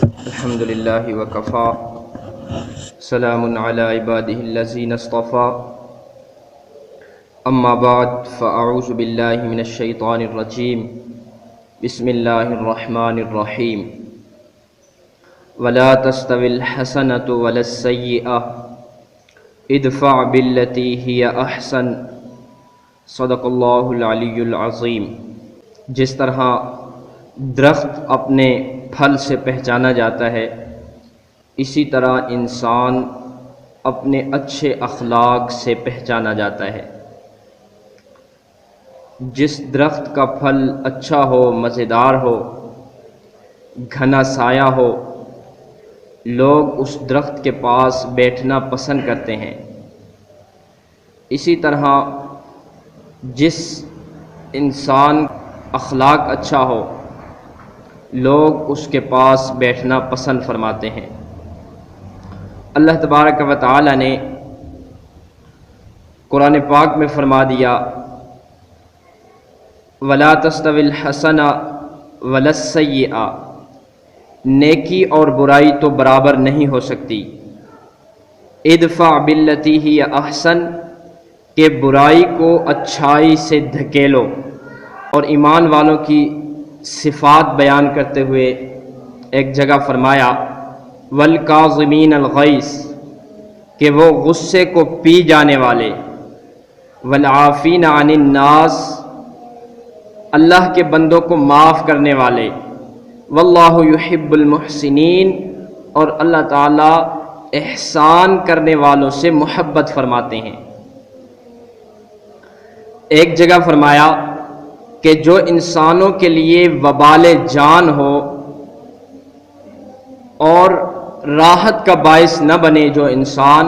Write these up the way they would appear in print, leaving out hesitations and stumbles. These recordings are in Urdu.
الحمد لله وكفى سلام على عباده الذين اصطفى اما بعد فاعوذ بالله من الشيطان الرجيم بسم الله الرحمن الرحيم ولا تستوي الحسنة ولا السيئة ادفع بالتي هي احسن صدق اللہ العلی العظیم۔ جس طرح درخت اپنے پھل سے پہچانا جاتا ہے، اسی طرح انسان اپنے اچھے اخلاق سے پہچانا جاتا ہے۔ جس درخت کا پھل اچھا ہو، مزیدار ہو، گھنا سایہ ہو، لوگ اس درخت کے پاس بیٹھنا پسند کرتے ہیں۔ اسی طرح جس انسان اخلاق اچھا ہو، لوگ اس کے پاس بیٹھنا پسند فرماتے ہیں۔ اللہ تبارک و تعالی نے قرآن پاک میں فرما دیا وَلَا تَسْتَوِي الْحَسَنَةُ وَلَا السَّيِّئَةُ، نیکی اور برائی تو برابر نہیں ہو سکتی۔ ادفع باللتی ہی احسن، کہ برائی کو اچھائی سے دھکیلو۔ اور ایمان والوں کی صفات بیان کرتے ہوئے ایک جگہ فرمایا والکاظمین الغیظ، کہ وہ غصے کو پی جانے والے، والعافین عن الناس، اللہ کے بندوں کو معاف کرنے والے، واللہ یحب المحسنین، اور اللہ تعالیٰ احسان کرنے والوں سے محبت فرماتے ہیں۔ ایک جگہ فرمایا کہ جو انسانوں کے لیے وبال جان ہو اور راحت کا باعث نہ بنے جو انسان،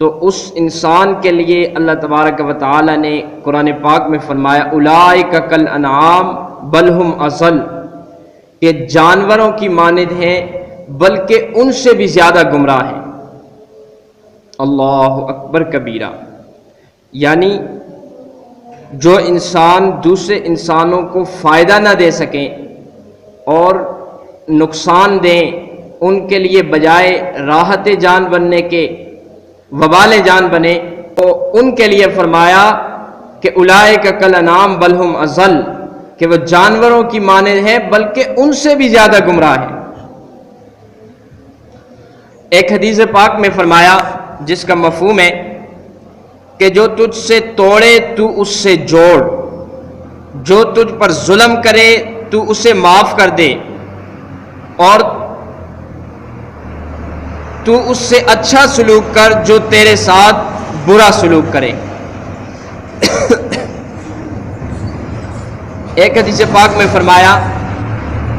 تو اس انسان کے لیے اللہ تبارک و تعالی نے قرآن پاک میں فرمایا اولئک کالانعام بل ہم اضل، کہ جانوروں کی مانند ہیں بلکہ ان سے بھی زیادہ گمراہ ہیں۔ اللہ اکبر کبیرہ، یعنی جو انسان دوسرے انسانوں کو فائدہ نہ دے سکیں اور نقصان دیں، ان کے لیے بجائے راحت جان بننے کے وبال جان بنے، تو ان کے لیے فرمایا کہ اولئک کالانعام بل ہم اضل، کہ وہ جانوروں کی مانند ہیں بلکہ ان سے بھی زیادہ گمراہ ہیں۔ ایک حدیث پاک میں فرمایا جس کا مفہوم ہے کہ جو تجھ سے توڑے تو اس سے جوڑ، جو تجھ پر ظلم کرے تو اسے معاف کر دے، اور تو اس سے اچھا سلوک کر جو تیرے ساتھ برا سلوک کرے۔ ایک حدیث پاک میں فرمایا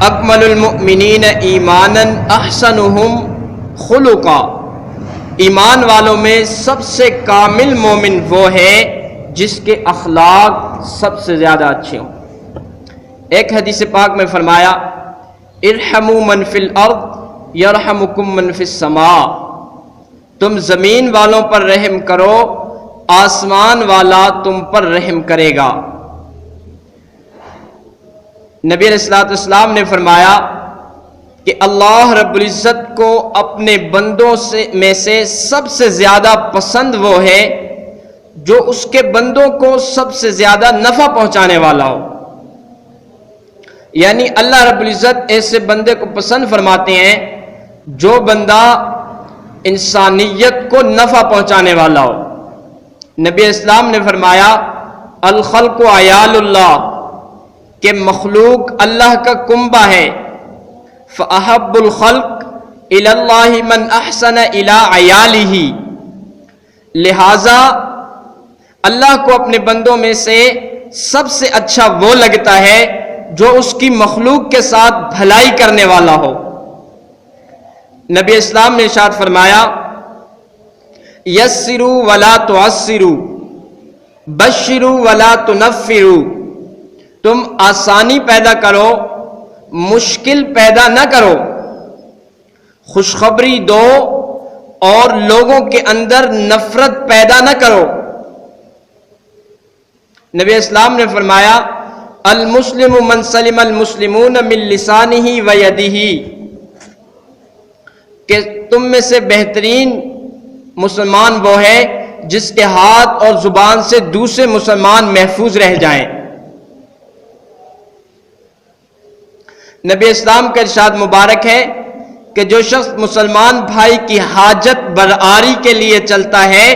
اکمل المؤمنین ایمانا احسنہم خلقا، ایمان والوں میں سب سے کامل مومن وہ ہے جس کے اخلاق سب سے زیادہ اچھے ہوں۔ ایک حدیث پاک میں فرمایا ارحموا من فی الارض یرحمکم من فی السماء، تم زمین والوں پر رحم کرو، آسمان والا تم پر رحم کرے گا۔ نبی علیہ السلام نے فرمایا کہ اللہ رب العزت کو اپنے بندوں میں سے سب سے زیادہ پسند وہ ہے جو اس کے بندوں کو سب سے زیادہ نفع پہنچانے والا ہو۔ یعنی اللہ رب العزت ایسے بندے کو پسند فرماتے ہیں جو بندہ انسانیت کو نفع پہنچانے والا ہو۔ نبی اسلام نے فرمایا الخلق عیال اللہ، کہ مخلوق اللہ کا کنبہ ہے، فَأَحَبُّ الْخَلْقِ إِلَى اللَّهِ مَنْ أَحْسَنَ إِلَىٰ عَيَالِهِ، لہذا اللہ کو اپنے بندوں میں سے سب سے اچھا وہ لگتا ہے جو اس کی مخلوق کے ساتھ بھلائی کرنے والا ہو۔ نبی اسلام نے ارشاد فرمایا یسروا ولا تعسروا بشروا ولا تنفروا، تم آسانی پیدا کرو، مشکل پیدا نہ کرو، خوشخبری دو اور لوگوں کے اندر نفرت پیدا نہ کرو۔ نبی اسلام نے فرمایا المسلم من سلم المسلمون من لسانہ و یدہ، کہ تم میں سے بہترین مسلمان وہ ہے جس کے ہاتھ اور زبان سے دوسرے مسلمان محفوظ رہ جائیں۔ نبی اسلام کا ارشاد مبارک ہے کہ جو شخص مسلمان بھائی کی حاجت برآری کے لیے چلتا ہے،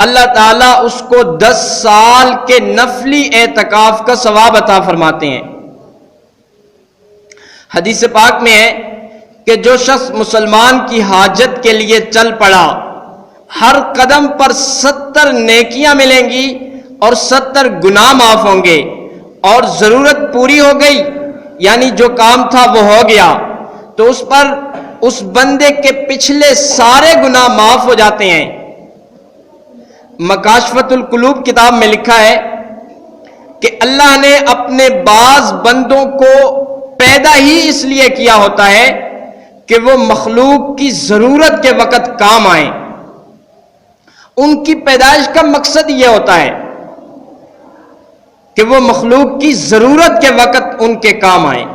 اللہ تعالیٰ اس کو 10 سال کے نفلی اعتکاف کا ثواب عطا فرماتے ہیں۔ حدیث پاک میں ہے کہ جو شخص مسلمان کی حاجت کے لیے چل پڑا، ہر قدم پر 70 نیکیاں ملیں گی اور 70 گناہ معاف ہوں گے، اور ضرورت پوری ہو گئی، یعنی جو کام تھا وہ ہو گیا، تو اس پر اس بندے کے پچھلے سارے گناہ معاف ہو جاتے ہیں۔ مکاشفت القلوب کتاب میں لکھا ہے کہ اللہ نے اپنے بعض بندوں کو پیدا ہی اس لیے کیا ہوتا ہے کہ وہ مخلوق کی ضرورت کے وقت کام آئیں۔ ان کی پیدائش کا مقصد یہ ہوتا ہے کہ وہ مخلوق کی ضرورت کے وقت ان کے کام آئیں،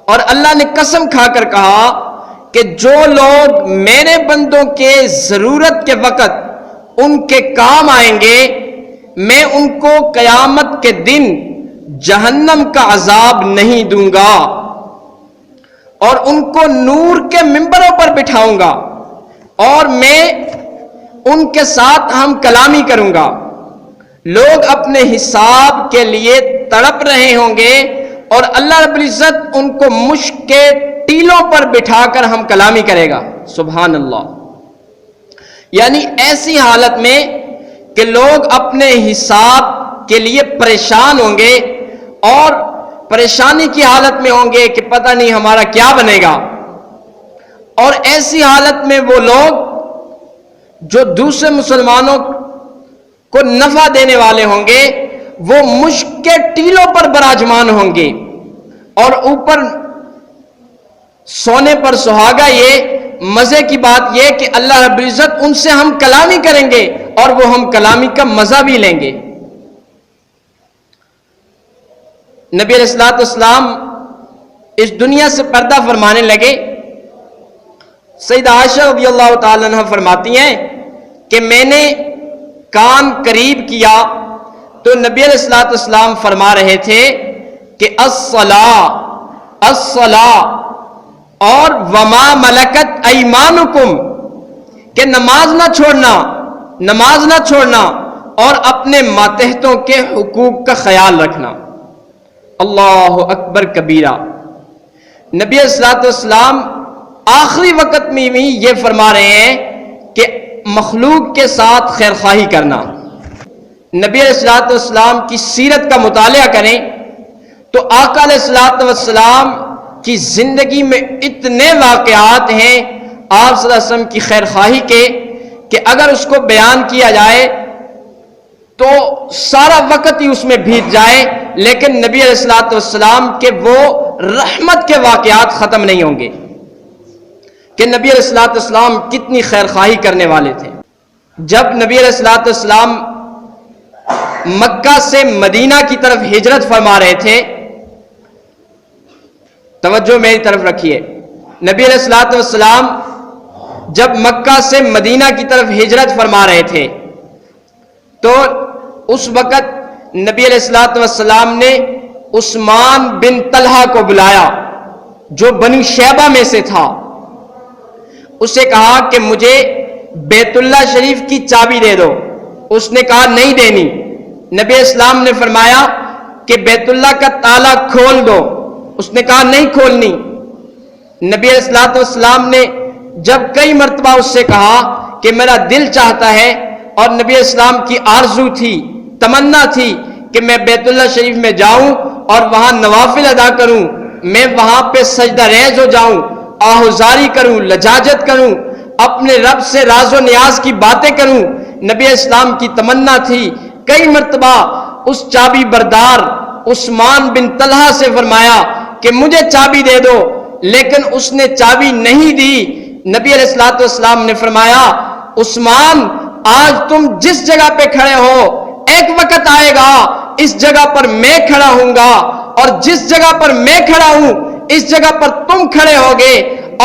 اور اللہ نے قسم کھا کر کہا کہ جو لوگ میرے بندوں کے ضرورت کے وقت ان کے کام آئیں گے، میں ان کو قیامت کے دن جہنم کا عذاب نہیں دوں گا، اور ان کو نور کے ممبروں پر بٹھاؤں گا، اور میں ان کے ساتھ ہم کلامی کروں گا۔ لوگ اپنے حساب کے لیے تڑپ رہے ہوں گے، اور اللہ رب العزت ان کو مشک کے ٹیلوں پر بٹھا کر ہم کلامی کرے گا۔ سبحان اللہ۔ یعنی ایسی حالت میں کہ لوگ اپنے حساب کے لیے پریشان ہوں گے، اور پریشانی کی حالت میں ہوں گے کہ پتہ نہیں ہمارا کیا بنے گا، اور ایسی حالت میں وہ لوگ جو دوسرے مسلمانوں کو نفع دینے والے ہوں گے، وہ مشک کے ٹیلوں پر براجمان ہوں گے، اور اوپر سونے پر سہاگا یہ مزے کی بات یہ کہ اللہ رب العزت ان سے ہم کلامی کریں گے، اور وہ ہم کلامی کا مزہ بھی لیں گے۔ نبی علیہ الصلوۃ والسلام اس دنیا سے پردہ فرمانے لگے۔ سیدہ عائشہ رضی اللہ تعالی عنہ فرماتی ہیں کہ میں نے کان قریب کیا تو نبی علیہ الصلوۃ والسلام فرما رہے تھے کہ الصلاۃ الصلاۃ اور وما ملکت ایمانکم، کہ نماز نہ چھوڑنا، نماز نہ چھوڑنا، اور اپنے ماتحتوں کے حقوق کا خیال رکھنا۔ اللہ اکبر کبیرہ۔ نبی علیہ الصلوۃ والسلام آخری وقت میں بھی یہ فرما رہے ہیں کہ مخلوق کے ساتھ خیر خواہی کرنا۔ نبی علیہ الصلوۃ والسلام کی سیرت کا مطالعہ کریں تو آقا علیہ الصلوۃ والسلام کی زندگی میں اتنے واقعات ہیں آپ صلی اللہ علیہ وسلم کی خیر خواہی کے کہ اگر اس کو بیان کیا جائے تو سارا وقت ہی اس میں بیت جائے، لیکن نبی علیہ الصلوۃ والسلام کے وہ رحمت کے واقعات ختم نہیں ہوں گے کہ نبی علیہ الصلوۃ والسلام کتنی خیر خواہی کرنے والے تھے۔ جب نبی علیہ الصلوۃ والسلام مکہ سے مدینہ کی طرف ہجرت فرما رہے تھے، توجہ میری طرف رکھیے، نبی علیہ الصلوۃ والسلام جب مکہ سے مدینہ کی طرف ہجرت فرما رہے تھے تو اس وقت نبی علیہ الصلوۃ والسلام نے عثمان بن طلحہ کو بلایا جو بنی شیبہ میں سے تھا۔ اسے کہا کہ مجھے بیت اللہ شریف کی چابی دے دو۔ اس نے کہا نہیں دینی۔ نبی اسلام نے فرمایا کہ بیت اللہ کا تالا کھول دو۔ اس نے کہا نہیں کھولنی۔ نبی علیہ الصلوۃ والسلام نے جب کئی مرتبہ اس سے کہا کہ میرا دل چاہتا ہے، اور نبی اسلام کی آرزو تھی، تمنا تھی کہ میں بیت اللہ شریف میں جاؤں اور وہاں نوافل ادا کروں، میں وہاں پہ سجدہ ریز ہو جاؤں، آہوزاری کروں، لجاجت کروں، اپنے رب سے راز و نیاز کی باتیں کروں۔ نبی اسلام کی تمنا تھی۔ کئی مرتبہ اس چابی بردار عثمان بن طلحہ سے فرمایا کہ مجھے چابی دے دو، لیکن اس نے چابی نہیں دی۔ نبی علیہ الصلوۃ والسلام نے فرمایا عثمان آج تم جس جگہ پہ کھڑے ہو ایک وقت آئے گا اس جگہ پر میں کھڑا ہوں گا، اور جس جگہ پر میں کھڑا ہوں اس جگہ پر تم کھڑے ہوگے،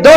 2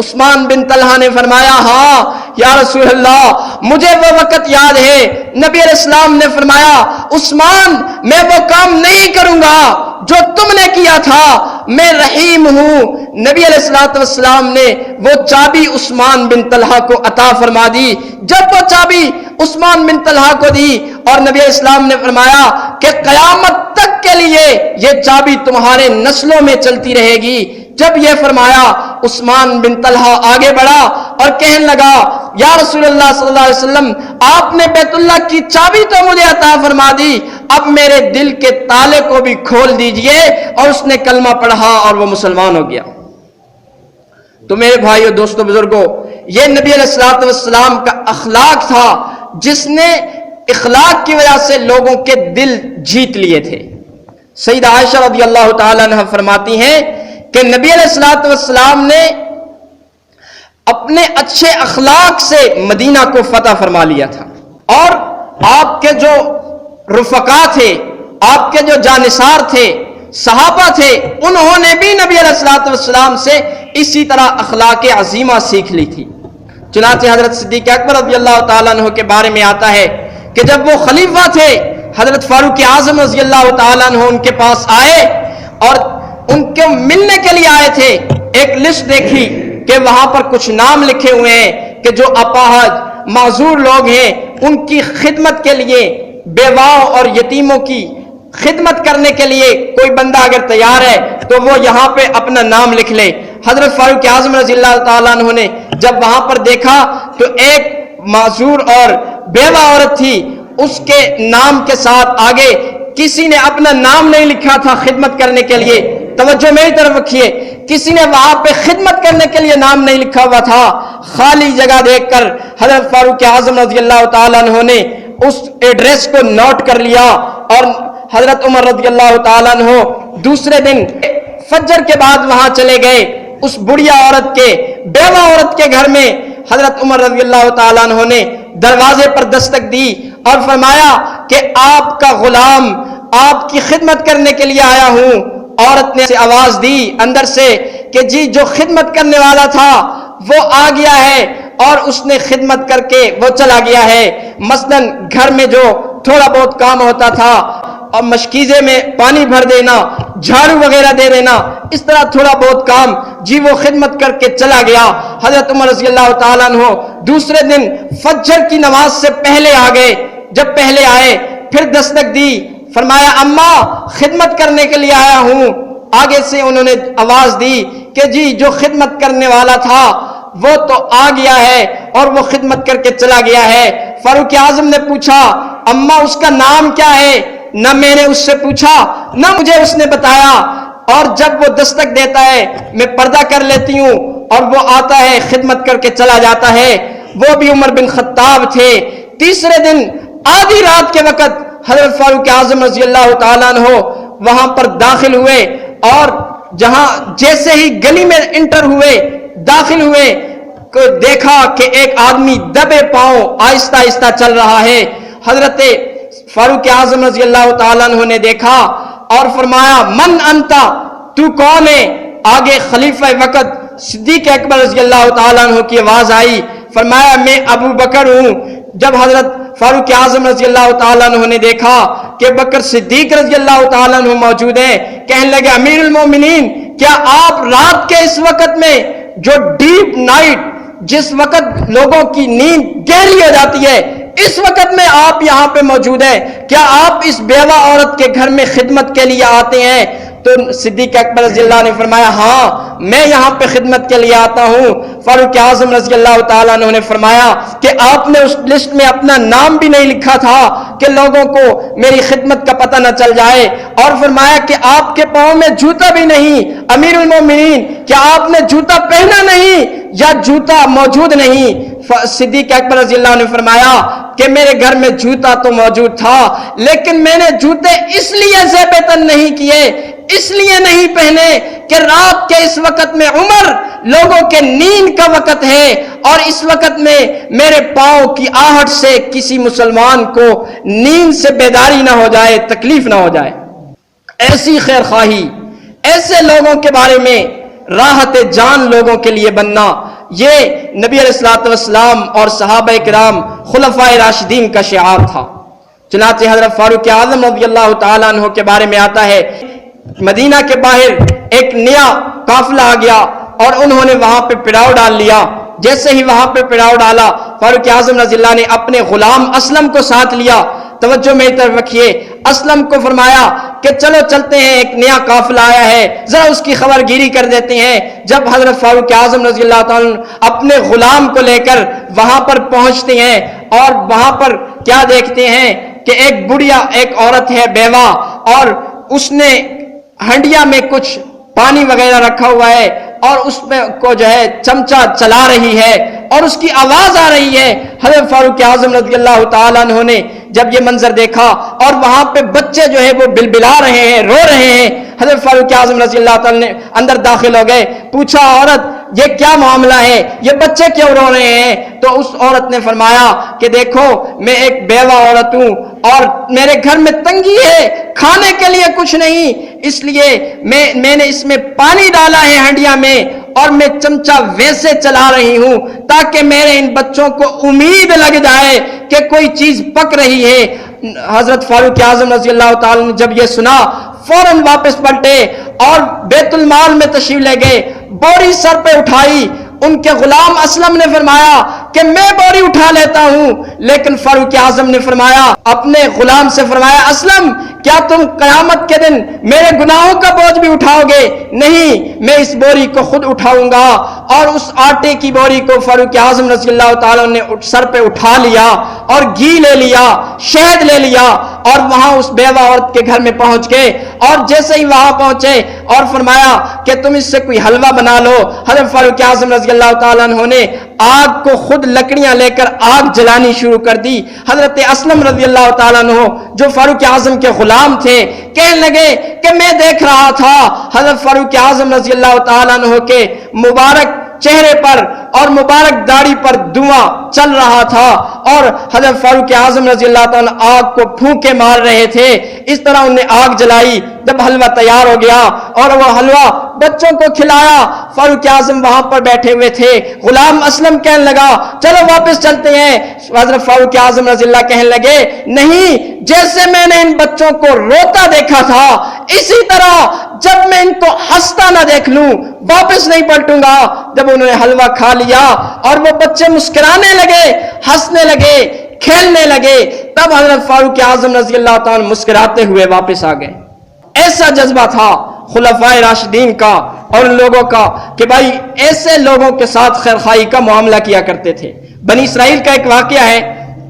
عثمان بن طلحہ نے فرمایا ہاں یا رسول اللہ مجھے وہ وقت یاد ہے، نبی علیہ السلام نے فرمایا عثمان میں وہ کام نہیں کروں گا جو تم نے کیا تھا، میں رحیم ہوں۔ نبی علیہ السلام نے وہ چابی عثمان بن طلحہ کو عطا فرما دی۔ جب وہ چابی عثمان بن طلحہ کو دی اور نبی علیہ السلام نے فرمایا کہ قیامت تک کے لیے یہ چابی تمہارے نسلوں میں چلتی رہے گی، جب یہ فرمایا عثمان بن طلحہ آگے بڑھا اور کہنے لگا یا رسول اللہ صلی اللہ علیہ وسلم آپ نے بیت اللہ کی چابی تو مجھے عطا فرما دی، اب میرے دل کے تالے کو بھی کھول دیجئے، اور اس نے کلمہ پڑھا اور وہ مسلمان ہو گیا۔ تو میرے بھائیو دوستو بزرگوں، یہ نبی علیہ السلام کا اخلاق تھا جس نے اخلاق کی وجہ سے لوگوں کے دل جیت لیے تھے۔ سیدہ عائشہ رضی اللہ تعالی عنہ فرماتی ہیں کہ نبی علیہ السلام نے اپنے اچھے اخلاق سے مدینہ کو فتح فرما لیا تھا، اور آپ کے جو رفقا تھے، آپ کے جو جانثار تھے، صحابہ تھے، انہوں نے بھی نبی علیہ السلام سے اسی طرح اخلاق عظیمہ سیکھ لی تھی۔ چنانچہ حضرت صدیق اکبر رضی اللہ تعالیٰ عنہ کے بارے میں آتا ہے کہ جب وہ خلیفہ تھے، حضرت فاروق اعظم رضی اللہ تعالیٰ عنہ ان کے پاس آئے اور ان کے ملنے کے لیے آئے تھے۔ ایک لسٹ دیکھی کہ وہاں پر کچھ نام لکھے ہوئے ہیں کہ جو اپاہج معذور لوگ ہیں ان کی خدمت کے لیے، بیواؤں اور یتیموں کی خدمت کرنے کے لیے کوئی بندہ اگر تیار ہے تو وہ یہاں پہ اپنا نام لکھ لے۔ حضرت فاروق اعظم رضی اللہ تعالیٰ عنہ نے جب وہاں پر دیکھا تو ایک معذور اور بیوہ عورت تھی، اس کے نام کے ساتھ آگے کسی نے اپنا نام نہیں لکھا تھا خدمت کرنے کے لیے۔ توجہ میری طرف رکھیے، کسی نے وہاں پہ خدمت کرنے کے لیے نام نہیں لکھا ہوا تھا۔ خالی جگہ دیکھ کر حضرت فاروق اعظم رضی اللہ تعالیٰ عنہ نے اس ایڈریس کو نوٹ کر لیا، اور حضرت عمر رضی اللہ تعالیٰ عنہ دوسرے دن فجر کے بعد وہاں چلے گئے۔ اس بڑھیا عورت کے، بیوہ عورت کے گھر میں حضرت عمر رضی اللہ تعالیٰ عنہ نے دروازے پر دستک دی اور فرمایا کہ آپ کا غلام آپ کی خدمت کرنے کے لیے آیا ہوں۔ عورت نے آواز دی اندر سے کہ جی جو خدمت کرنے والا تھا وہ آ گیا ہے، اور اس نے خدمت کر کے وہ چلا گیا ہے۔ مثلا گھر میں جو تھوڑا بہت کام ہوتا تھا، اور مشکیزے میں پانی بھر دینا، جھاڑو وغیرہ دے دینا، اس طرح تھوڑا بہت کام، جی وہ خدمت کر کے چلا گیا۔ حضرت عمر رضی اللہ تعالیٰ عنہ دوسرے دن فجر کی نماز سے پہلے آ گئے۔ جب پہلے آئے پھر دستک دی، فرمایا اماں خدمت کرنے کے لیے آیا ہوں۔ آگے سے انہوں نے آواز دی کہ جی جو خدمت کرنے والا تھا وہ تو آ گیا ہے اور وہ خدمت کر کے چلا گیا ہے۔ فاروق اعظم نے پوچھا اماں اس کا نام کیا ہے؟ نہ میں نے اس سے پوچھا نہ مجھے اس نے بتایا، اور جب وہ دستک دیتا ہے میں پردہ کر لیتی ہوں اور وہ آتا ہے خدمت کر کے چلا جاتا ہے۔ وہ بھی عمر بن خطاب تھے۔ تیسرے دن آدھی رات کے وقت حضرت فاروق اعظم رضی اللہ تعالیٰ عنہ وہاں پر داخل ہوئے، اور جہاں جیسے ہی گلی میں انٹر ہوئے، داخل ہوئے، دیکھا کہ ایک آدمی دبے پاؤں آہستہ آہستہ چل رہا ہے۔ حضرت فاروق اعظم رضی اللہ تعالیٰ عنہ نے دیکھا اور فرمایا من انتا، تو کون ہے؟ آگے خلیفہ وقت صدیق اکبر رضی اللہ تعالیٰ عنہ کی آواز آئی، فرمایا میں ابو بکر ہوں۔ جب حضرت فاروق اعظم رضی اللہ تعالیٰ عنہ نے دیکھا کہ بکر صدیق رضی اللہ تعالیٰ عنہ موجود ہیں، کہنے لگے امیر المومنین کیا آپ رات کے اس وقت میں، جو ڈیپ نائٹ، جس وقت لوگوں کی نیند گہری ہو جاتی ہے، اس وقت میں آپ یہاں پہ موجود ہیں، کیا آپ اس بیوہ عورت کے گھر میں خدمت کے لیے آتے ہیں؟ تو صدیق اکبر رضی اللہ نے فرمایا ہاں میں یہاں پہ خدمت کے لیے آتا ہوں۔ فاروق اعظم رضی اللہ تعالیٰ عنہ نے فرمایا کہ آپ نے اس لسٹ میں اپنا نام بھی نہیں لکھا تھا کہ لوگوں کو میری خدمت کا پتہ نہ چل جائے، اور فرمایا کہ آپ کے پاؤں میں جوتا بھی نہیں، امیر المومنین کیا آپ نے جوتا پہنا نہیں یا جوتا موجود نہیں؟ صدیق اکبر رضی اللہ نے فرمایا کہ میرے گھر میں جوتا تو موجود تھا، لیکن میں نے جوتے اس لیے زیب تن نہیں کیے، اس لیے نہیں پہنے کہ رات کے اس وقت میں عمر لوگوں کے نیند کا وقت ہے، اور اس وقت میں میرے پاؤں کی آہٹ سے کسی مسلمان کو نیند سے بیداری نہ ہو جائے، تکلیف نہ ہو جائے۔ ایسی خیر خواہی، ایسے لوگوں کے بارے میں راحت جان لوگوں کے لیے بننا یہ نبی علیہ الصلوۃ والسلام اور صحابہ کرام خلفائے راشدین کا شعار تھا۔ چنانچہ حضرت فاروق اعظم رضی اللہ تعالیٰ عنہ کے بارے میں آتا ہے، مدینہ کے باہر ایک نیا قافلہ آ گیا اور انہوں نے وہاں پہ پڑاؤ ڈال لیا۔ جیسے ہی وہاں پہ پڑاؤ ڈالا، فاروق اعظم رضی اللہ نے اپنے غلام اسلم کو ساتھ لیا۔ توجہ میری طرف رکھیے، اسلم کو فرمایا کہ چلو چلتے ہیں، ایک نیا قافلہ آیا ہے، ذرا اس کی خبر گیری کر دیتے ہیں۔ جب حضرت فاروق اعظم رضی اللہ تعالیٰ اپنے غلام کو لے کر وہاں پر پہنچتے ہیں اور وہاں پر کیا دیکھتے ہیں کہ ایک بڑھیا ایک عورت ہے بیوہ، اور اس نے ہنڈیا میں کچھ پانی وغیرہ رکھا ہوا ہے اور اس میں کو جو ہے چمچہ چلا رہی ہے اور اس کی آواز آ رہی ہے۔ حضرت فاروق اعظم رضی اللہ تعالیٰ عنہ نے جب یہ منظر دیکھا اور وہاں پہ بچے جو ہے وہ بلبلا رہے ہیں، رو رہے ہیں، حضرت فاروق اعظم رضی اللہ تعالیٰ نے اندر داخل ہو گئے، پوچھا عورت یہ کیا معاملہ ہے، یہ بچے کیوں رو رہے ہیں؟ تو اس عورت نے فرمایا کہ دیکھو میں ایک بیوہ عورت ہوں اور میرے گھر میں تنگی ہے، کھانے کے لیے کچھ نہیں، اس لیے میں نے اس میں پانی ڈالا ہے ہنڈیا میں اور میں چمچہ ویسے چلا رہی ہوں تاکہ میرے ان بچوں کو امید لگ جائے کہ کوئی چیز پک رہی ہے۔ حضرت فاروق اعظم رضی اللہ تعالیٰ نے جب یہ سنا فوراً واپس پلٹے اور بیت المال میں تشریف لے گئے، بوری سر پہ اٹھائی۔ ان کے غلام اسلم نے فرمایا کہ میں بوری اٹھا لیتا ہوں، لیکن فاروق اعظم نے فرمایا اپنے غلام سے فرمایا اسلم کیا تم قیامت کے دن میرے گناہوں کا بوجھ بھی اٹھاؤ گے؟ نہیں، میں اس بوری کو خود اٹھاؤں گا۔ اور اس آٹے کی بوری کو فاروق اعظم رضی اللہ تعالیٰ نے سر پہ اٹھا لیا اور گھی لے لیا، شہد لے لیا اور وہاں اس بیوہ عورت کے گھر میں پہنچ گئے۔ اور جیسے ہی وہاں پہنچے اور فرمایا کہ تم اس سے کوئی حلوہ بنا لو، حضرت فاروق اعظم رضی اللہ تعالیٰ عنہ نے آگ کو خود لکڑیاں لے کر آگ جلانی شروع کر دی۔ حضرت اسلم رضی اللہ تعالیٰ عنہ جو فاروق اعظم کے غلام تھے کہنے لگے کہ میں دیکھ رہا تھا حضرت فاروق اعظم رضی اللہ تعالیٰ عنہ کے مبارک چہرے پر اور مبارک داڑھی پر دھواں چل رہا تھا اور حضرت فاروق اعظم رضی اللہ تعالیٰ آگ کو پھونکے مار رہے تھے۔ اس طرح انہوں نے آگ جلائی۔ جب حلوہ تیار ہو گیا اور وہ حلوہ بچوں کو کھلایا، فاروق اعظم وہاں پر بیٹھے ہوئے تھے۔ غلام اسلم کہنے لگا چلو واپس چلتے ہیں۔ حضرت فاروق اعظم رضی اللہ کہنے لگے نہیں، جیسے میں نے ان بچوں کو روتا دیکھا تھا اسی طرح جب میں ان کو ہنستا نہ دیکھ لوں واپس نہیں پلٹوں گا۔ جب انہوں نے حلوہ کھا لیا اور وہ بچے مسکرانے لگے، ہنسنے لگے، کھیلنے لگے، تب حضرت فاروق اعظم رضی اللہ تعالیٰ مسکراتے ہوئے واپس آ گئے۔ ایسا جذبہ تھا خلفائے راشدین کا اور ان لوگوں کا کہ بھائی ایسے لوگوں کے ساتھ خیرخواہی کا معاملہ کیا کرتے تھے۔ بنی اسرائیل کا ایک واقعہ ہے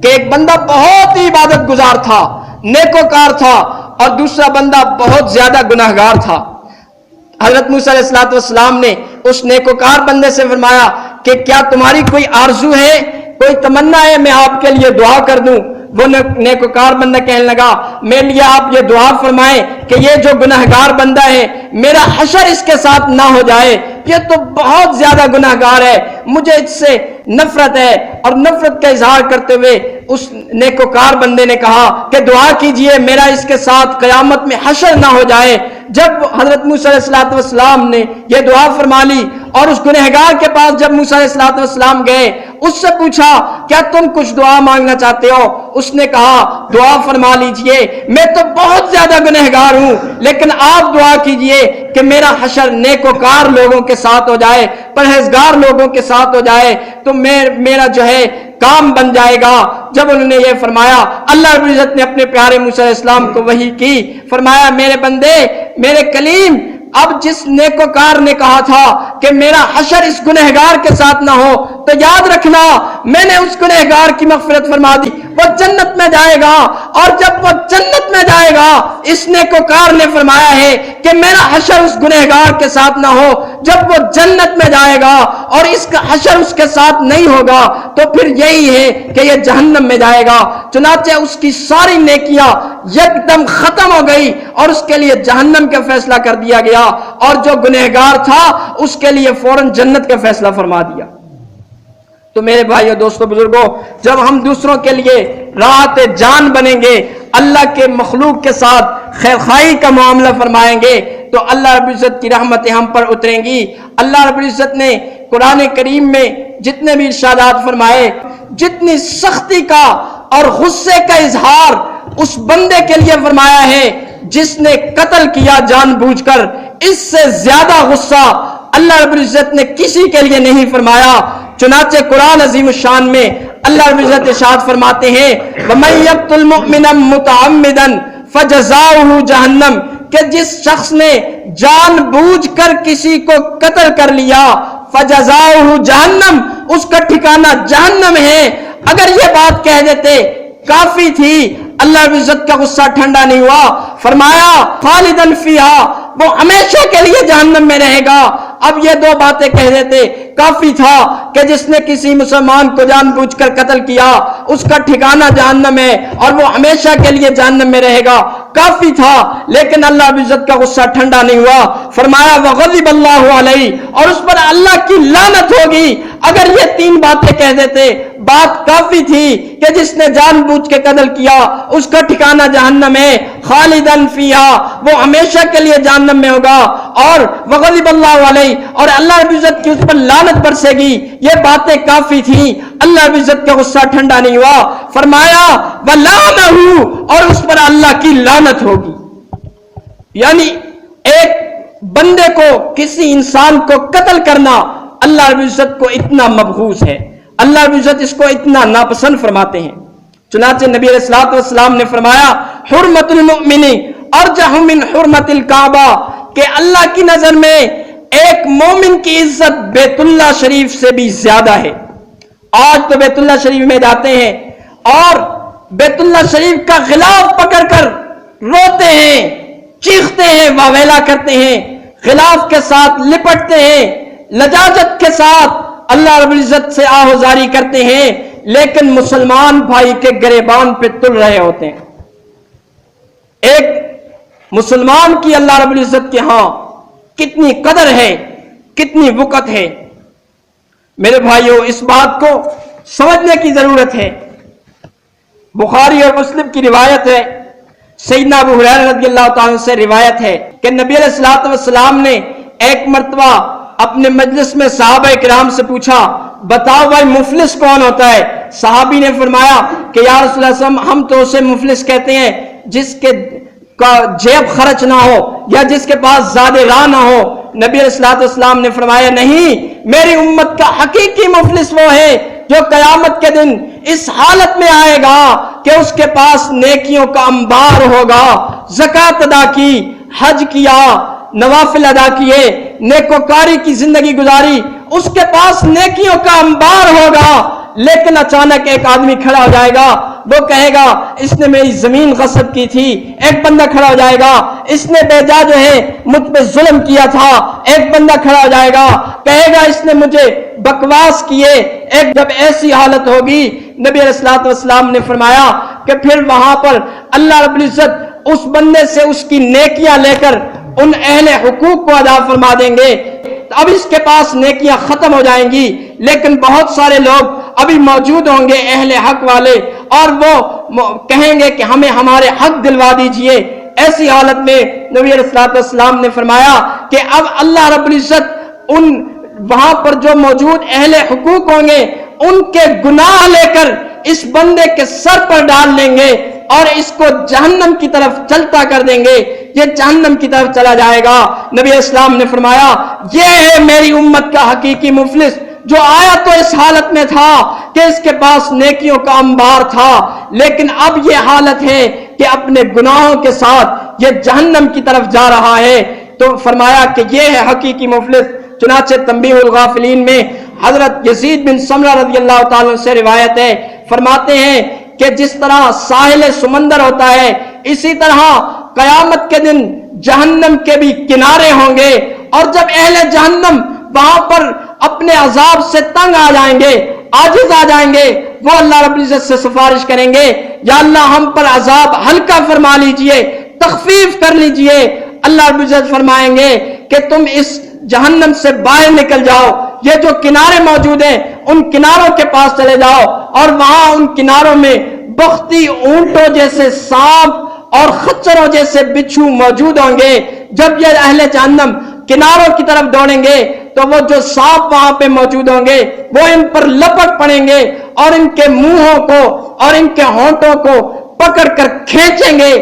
کہ ایک بندہ بہت ہی عبادت گزار تھا، نیکوکار تھا، اور دوسرا بندہ بہت زیادہ گناہگار تھا۔ حضرت موسیٰ علیہ السلام نے اس نیکوکار بندے سے فرمایا کہ کیا تمہاری کوئی آرزو ہے، کوئی تمنا ہے، میں آپ کے لیے دعا کر دوں؟ وہ نیکوکار بندہ کہنے لگا میرے لیے آپ یہ دعا فرمائیں کہ یہ جو گناہگار بندہ ہے میرا حشر اس کے ساتھ نہ ہو جائے، یہ تو بہت زیادہ گناہگار ہے، مجھے اس سے نفرت ہے۔ اور نفرت کا اظہار کرتے ہوئے اس نیکوکار بندے نے کہا کہ دعا کیجئے میرا اس کے ساتھ قیامت میں حشر نہ ہو جائے۔ جب حضرت موسیٰ علیہ السلام نے یہ دعا فرما لی اور اس گنہگار کے پاس جب موسیٰ علیہ السلام گئے، اس سے پوچھا کیا تم کچھ دعا مانگنا چاہتے ہو؟ اس نے کہا دعا فرما لیجئے، میں تو بہت زیادہ گنہگار ہوں، لیکن آپ دعا کیجئے کہ میرا حشر نیکوکار لوگوں کے ساتھ ہو جائے، پرہیزگار لوگوں کے ساتھ ہو جائے، تو میرا جو ہے کام بن جائے گا۔ جب انہوں نے یہ فرمایا، اللہ رب العزت نے اپنے پیارے موسیٰ علیہ السلام کو وحی کی، فرمایا میرے بندے، میرے کلیم، اب جس نیکوکار نے کہا تھا کہ میرا حشر اس گنہگار کے ساتھ نہ ہو، تو یاد رکھنا میں نے اس گنہگار کی مغفرت فرما دی، وہ جنت میں جائے گا، اور جب وہ جنت میں جائے گا اس نیکوکار نے فرمایا ہے کہ میرا حشر اس گنہگار کے ساتھ نہ ہو، جب وہ جنت میں جائے گا اور اس کا حشر اس کے ساتھ نہیں ہوگا تو پھر یہی ہے کہ یہ جہنم میں جائے گا۔ چنانچہ اس کی ساری نیکیاں یکدم ختم ہو گئی اور اس کے لیے جہنم کا فیصلہ کر دیا گیا، اور جو گنہگار تھا اس کے لیے فوراً جنت کا فیصلہ فرما دیا۔ تو میرے بھائیو، دوستو، بزرگوں، جب ہم دوسروں کے لیے راحت جان بنیں گے، اللہ کے مخلوق کے ساتھ خیرخواہی کا معاملہ فرمائیں گے، تو تو اللہ رب العزت کی رحمتیں ہم پر اتریں گی۔ اللہ رب العزت نے قرآن کریم میں جتنے بھی ارشادات فرمائے، جتنی سختی کا اور غصے کا اظہار اس بندے کے لیے فرمایا ہے جس نے قتل کیا جان بوجھ کر، اس سے زیادہ غصہ اللہ رب العزت نے کسی کے لیے نہیں فرمایا۔ چنانچہ قرآن عظیم الشان میں اللہ رب العزت ارشاد فرماتے ہیں وَمَن يَقْتُلْ مُؤْمِنًا مُتَعَمِّدًا فَجَزَاؤُهُ جَهَنَّمَ، کہ جس شخص نے جان بوجھ کر کسی کو قتل کر لیا، فَجَزَاؤُهُ جَهَنَّمَ، اس کا ٹھکانہ جہنم ہے۔ اگر یہ بات کہہ دیتے کافی تھی، اللہ رب العزت کا غصہ ٹھنڈا نہیں ہوا، فرمایا خالدن فیہا، وہ ہمیشہ کے لیے جہنم میں رہے گا۔ اب یہ دو باتیں کہہ دیتے کافی تھا کہ جس نے کسی مسلمان کو جان بوجھ کر قتل کیا اس کا ٹھکانہ جہنم ہے اور وہ ہمیشہ کے لیے جہنم میں رہے گا، کافی تھا۔ لیکن اللہ رب العزت کا غصہ ٹھنڈا نہیں ہوا، فرمایا وغضب اللہ علیہ، اور اس پر اللہ کی لعنت ہوگی۔ اگر یہ تین باتیں کہہ دیتے بات کافی تھی کہ جس نے جان بوجھ کے قتل کیا اس کا ٹھکانہ جہنم ہے، خالدن فیہا، وہ ہمیشہ کے لیے جہنم میں ہوگا، اور وغضب اللہ علیہ، اور اللہ رب العزت کی اس پر لعنت برسے گی، یہ باتیں کافی تھیں۔ اللہ رب العزت کا غصہ ٹھنڈا نہیں ہوا، فرمایا وَلَعْنَهُ، اور اس پر اللہ کی لعنت ہوگی۔ یعنی ایک بندے کو، کسی انسان کو قتل کرنا اللہ رب العزت کو اتنا مبغوض ہے، اللہ رب العزت اس کو اتنا ناپسند فرماتے ہیں۔ چنانچہ نبی علیہ الصلوۃ والسلام نے فرمایا حرمت المؤمن ارجح من حرمت الکعبہ، کہ اللہ کی نظر میں ایک مومن کی عزت بیت اللہ شریف سے بھی زیادہ ہے۔ آج تو بیت اللہ شریف میں جاتے ہیں اور بیت اللہ شریف کا غلاف پکڑ کر روتے ہیں، چیختے ہیں، واویلا کرتے ہیں، غلاف کے ساتھ لپٹتے ہیں، لجاجت کے ساتھ اللہ رب العزت سے آہوزاری کرتے ہیں، لیکن مسلمان بھائی کے گریبان پہ تل رہے ہوتے ہیں۔ ایک مسلمان کی اللہ رب العزت کے ہاں کتنی قدر ہے، کتنی وقت ہے۔ میرے بھائیوں، اس بات کو سمجھنے کی ضرورت ہے۔ بخاری اور مسلم کی روایت ہے، سیدنا ابو ہریرہ رضی اللہ تعالیٰ سے روایت ہے کہ نبی علیہ الصلوۃ والسلام نے ایک مرتبہ اپنے مجلس میں صحابہ کرام سے پوچھا بتاؤ بھائی مفلس کون ہوتا ہے؟ صحابی نے فرمایا کہ یا رسول اللہ ہم تو اسے مفلس کہتے ہیں جس کے جیب خرچ نہ ہو یا جس کے پاس زیادہ راہ نہ ہو۔ نبی علیہ الصلوۃ والسلام نے فرمایا نہیں، میری امت کا حقیقی مفلس وہ ہے جو قیامت کے دن اس حالت میں آئے گا کہ اس کے پاس نیکیوں کا انبار ہوگا، زکوٰۃ ادا کی، حج کیا، نوافل ادا کیے، نیکوکاری کی زندگی گزاری، اس کے پاس نیکیوں کا انبار ہوگا، لیکن اچانک ایک آدمی کھڑا ہو جائے گا، وہ کہے گا اس نے میری زمین غصب کی تھی۔ ایک بندہ کھڑا ہو جائے گا، اس نے بے جا جو ہے مجھ پہ ظلم کیا تھا۔ ایک بندہ کھڑا ہو جائے گا، کہے گا اس نے مجھے بکواس کیے۔ ایک جب ایسی حالت ہوگی، نبی علیہ الصلوۃ والسلام نے فرمایا کہ پھر وہاں پر اللہ رب العزت اس بندے سے اس کی نیکیاں لے کر ان اہل حقوق کو ادا فرما دیں گے۔ اب اس کے پاس نیکیاں ختم ہو جائیں گی، لیکن بہت سارے لوگ ابھی موجود ہوں گے اہل حق والے، اور وہ کہیں گے کہ ہمیں ہمارے حق دلوا دیجئے۔ ایسی حالت میں نبی علیہ الصلوۃ والسلام نے فرمایا کہ اب اللہ رب العزت ان وہاں پر جو موجود اہل حقوق ہوں گے ان کے گناہ لے کر اس بندے کے سر پر ڈال لیں گے اور اس کو جہنم کی طرف چلتا کر دیں گے، یہ جہنم کی طرف چلا جائے گا۔ نبی اسلام نے فرمایا یہ ہے میری امت کا حقیقی مفلس، جو آیا تو اس حالت میں تھا کہ اس کے پاس نیکیوں کا انبار تھا، لیکن اب یہ حالت ہے کہ اپنے گناہوں کے ساتھ یہ جہنم کی طرف جا رہا ہے۔ تو فرمایا کہ یہ ہے حقیقی مفلس۔ چنانچہ تنبیہ الغافلین میں حضرت یزید بن سمرہ رضی اللہ تعالیٰ سے روایت ہے، فرماتے ہیں کہ جس طرح ساحل سمندر ہوتا ہے اسی طرح قیامت کے دن جہنم کے بھی کنارے ہوں گے، اور جب اہل جہنم وہاں پر اپنے عذاب سے تنگ آ جائیں گے، عاجز آ جائیں گے، وہ اللہ رب العزت سے سفارش کریں گے یا اللہ ہم پر عذاب ہلکا فرما لیجئے، تخفیف کر لیجئے۔ اللہ رب العزت فرمائیں گے کہ تم اس جہنم سے باہر نکل جاؤ، یہ جو کنارے موجود ہیں ان کناروں کے پاس چلے جاؤ، اور وہاں ان کناروں میں بختی اونٹوں جیسے سانپ اور خچروں جیسے بچھو موجود ہوں گے. جب یہ اہل جہنم کناروں کی طرف دوڑیں گے تو وہ جو سانپ وہاں پہ موجود ہوں گے وہ ان پر لپک پڑیں گے اور ان کے منہوں کو اور ان کے ہونٹوں کو پکڑ کر کھینچیں گے.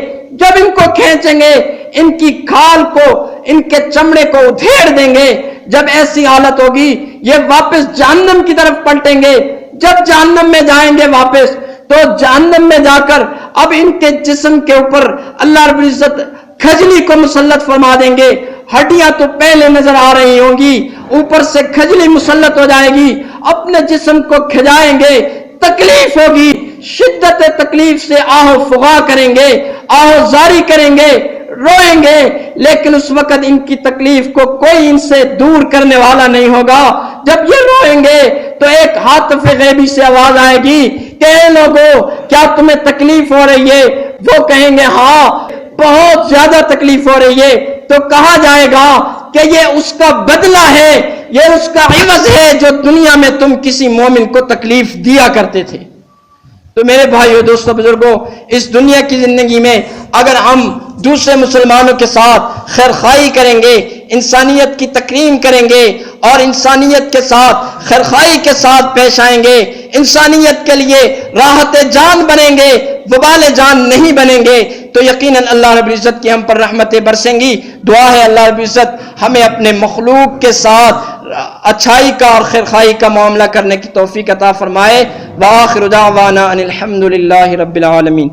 جب ان کو کھینچیں گے ان کی کھال کو ان کے چمڑے کو ادھیڑ دیں گے. جب ایسی حالت ہوگی یہ واپس جہنم کی طرف پلٹیں گے. جب جہنم میں جائیں گے واپس تو جہنم میں جا کر اب ان کے جسم کے اوپر اللہ رب العزت کھجلی کو مسلط فرما دیں گے. ہڈیاں تو پہلے نظر آ رہی ہوں گی, اوپر سے کھجلی مسلط ہو جائے گی. اپنے جسم کو کھجائیں گے, تکلیف ہوگی, شدت تکلیف سے آہو فغا کریں گے, آہو زاری کریں گے, روئیں گے. لیکن اس وقت ان کی تکلیف کو کوئی ان سے دور کرنے والا نہیں ہوگا. جب یہ روئیں گے تو ایک ہاتف غیبی سے آواز آئے گی کہ اے لوگو کیا تمہیں تکلیف ہو رہی ہے؟ وہ کہیں گے ہاں بہت زیادہ تکلیف ہو رہی ہے. تو کہا جائے گا کہ یہ اس کا بدلہ ہے, یہ اس کا عوض ہے جو دنیا میں تم کسی مومن کو تکلیف دیا کرتے تھے. تو میرے بھائیو دوستو بزرگوں, اس دنیا کی زندگی میں اگر ہم دوسرے مسلمانوں کے ساتھ خیرخواہی کریں گے, انسانیت کی تکریم کریں گے اور انسانیت کے ساتھ خیرخواہی کے ساتھ پیش آئیں گے, انسانیت کے لیے راحت جان بنیں گے, وبال جان نہیں بنیں گے, تو یقیناً اللہ رب العزت کی ہم پر رحمتیں برسیں گی. دعا ہے اللہ رب العزت ہمیں اپنے مخلوق کے ساتھ اچھائی کا اور خیرخواہی کا معاملہ کرنے کی توفیق عطا فرمائے. وآخر دعوانا ان الحمد للہ رب العالمین.